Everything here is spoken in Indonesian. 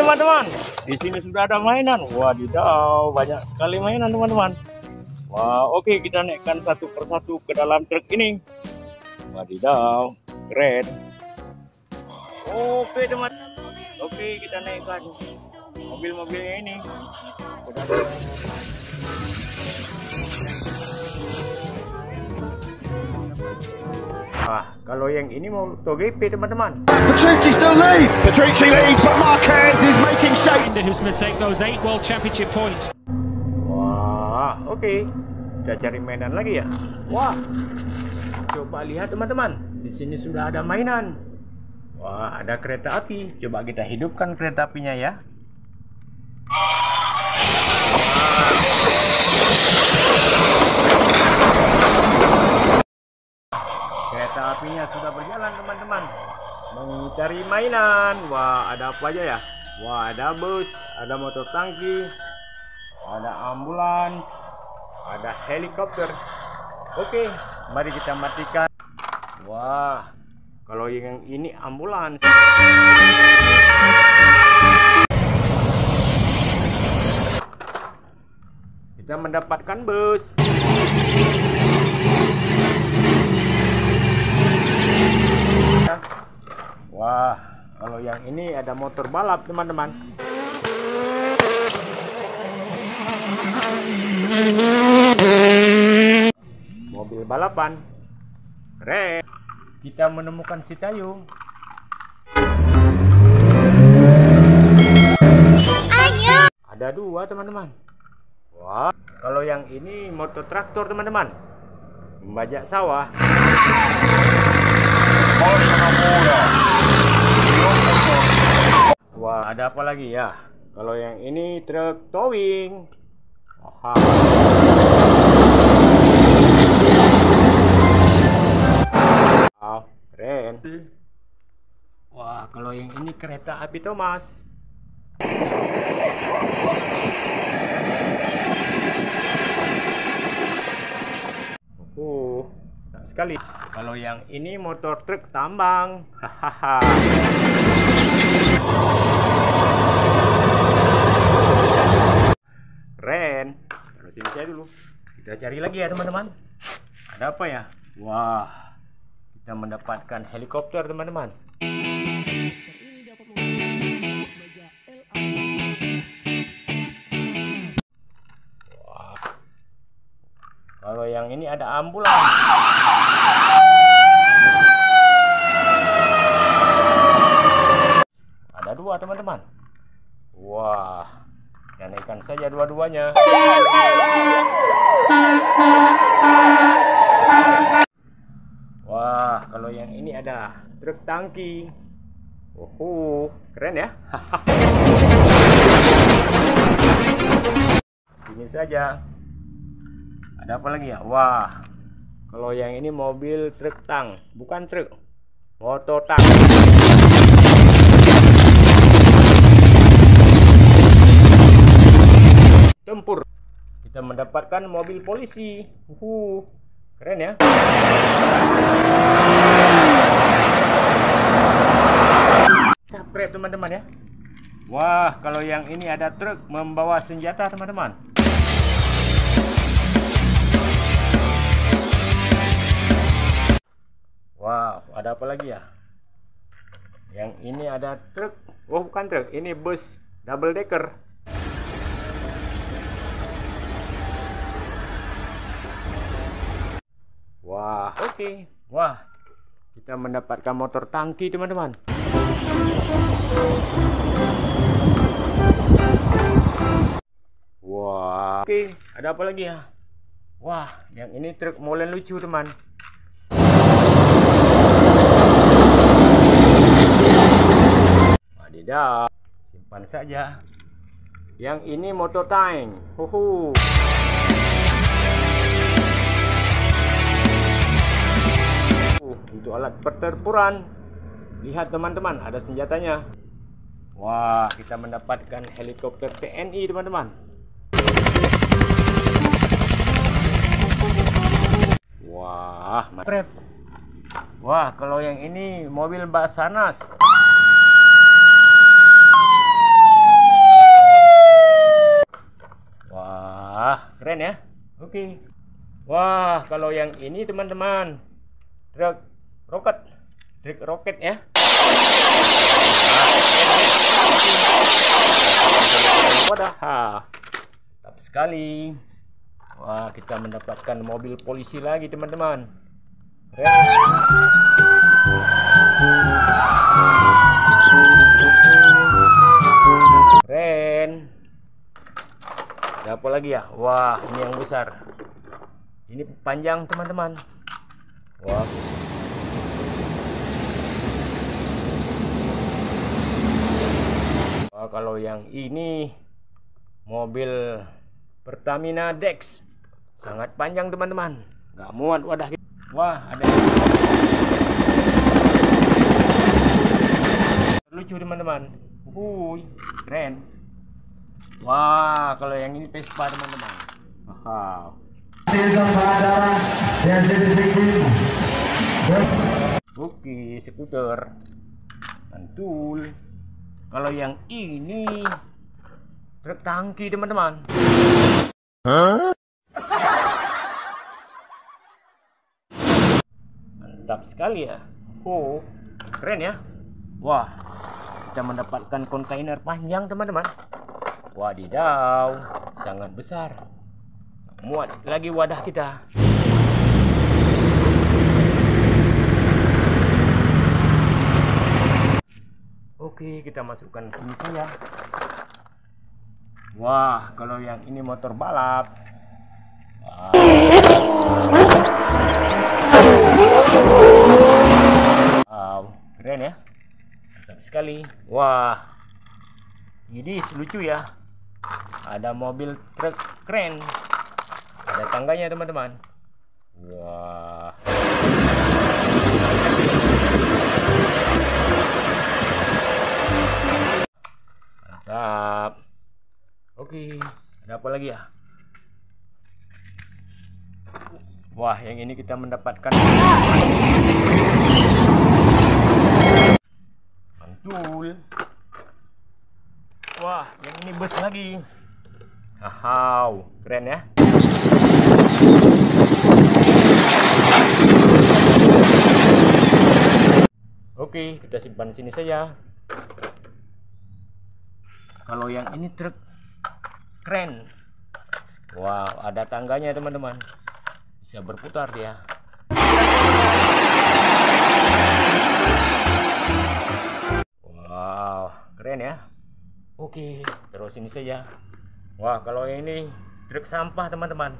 teman-teman, di sini sudah ada mainan. Wadidaw, banyak sekali mainan teman-teman. Wah, oke, kita naikkan satu persatu ke dalam truk ini. Wadidaw, keren. Oke teman, oke, kita naikkan mobil-mobilnya ini. Kalau yang ini mau MotoGP teman-teman. Petrucci still leads. Petrucci leads, but Marquez is making shape. Who's going to take those 8 World Championship points? Wah, oke. Kita cari mainan lagi ya. Wah, coba lihat teman-teman. Di sini sudah ada mainan. Wah, ada kereta api. Coba kita hidupkan kereta apinya ya. Kereta apinya sudah berjalan teman-teman, mencari mainan. Wah, ada apa aja ya? Wah, ada bus, ada motor tangki, ada ambulans, ada helikopter. Oke, mari kita matikan. Wah, kalau yang ini ambulans. Kita mendapatkan bus. Wah, kalau yang ini ada motor balap teman-teman. Mobil balapan. Keren. Kita menemukan si Tayo. Ada dua teman-teman. Wah, kalau yang ini motor traktor teman-teman. Membajak sawah. Wah, ada apa lagi ya? Kalau yang ini truk towing. Aha. Oh, keren. Wah, kalau yang ini kereta api Thomas. Enak sekali. Kalau yang ini motor truk tambang. Hahaha. Keren. Terus sini saya dulu. Kita cari lagi ya teman-teman. Ada apa ya? Wah, kita mendapatkan helikopter teman-teman. Wah. Kalau yang ini ada ambulans. Ada dua teman-teman. Wah, kita naikkan saja dua-duanya. Wah, kalau yang ini ada truk tangki. Keren ya. Sini saja. Ada apa lagi ya? Wah, kalau yang ini mobil truk tang, bukan truk, motor tang. Tempur. Kita mendapatkan mobil polisi. Keren ya. Subscribe teman-teman ya. Wah, kalau yang ini ada truk membawa senjata teman-teman. Wow, ada apa lagi ya? Yang ini ada truk. Oh, bukan truk, ini bus double decker. Wah, oke. Wah, kita mendapatkan motor tangki teman-teman. Wah, oke. Ada apa lagi ya? Wah, yang ini truk molen lucu teman. Wadidaw, simpan saja. Yang ini motor tank. Untuk alat pertempuran. Lihat teman-teman, ada senjatanya. Wah, kita mendapatkan helikopter TNI teman-teman. Wah, mantap. Wah, kalau yang ini mobil Basarnas. keren ya. Oke. Wah, kalau yang ini teman-teman, truk roket ya. Wadah, mantap sekali. Wah, kita mendapatkan mobil polisi lagi teman-teman. Keren. Ada apa lagi ya? Wah, ini yang besar. Ini panjang teman-teman. Wah. Wah, kalau yang ini mobil Pertamina Dex. Sangat panjang teman-teman. Nggak muat wadah. Wah, ada lucu teman-teman. Keren. Wah, kalau yang ini Vespa teman-teman. Wow. Oke, skuter. Mantul. Kalau yang ini truk tangki teman-teman. Mantap sekali ya. Keren ya. Wah, kita mendapatkan kontainer panjang teman-teman. Wadidaw, sangat besar. Muat lagi wadah kita. Oke, kita masukkan sini saja. Wah, kalau yang ini motor balap. Wow, keren ya. Mantap sekali. Wah, ini lucu ya. Ada mobil truk keren. Ada tangganya teman-teman. Wah. Mantap. Oke, ada apa lagi ya? Wah, yang ini kita mendapatkan mantul. Wah, yang ini bus lagi. Keren ya. Oke, kita simpan sini saja. Kalau yang ini truk keren. Wow, ada tangganya teman-teman. Bisa berputar dia. Wow, keren ya. Oke, terus ini saja. Wah, kalau ini truk sampah teman-teman.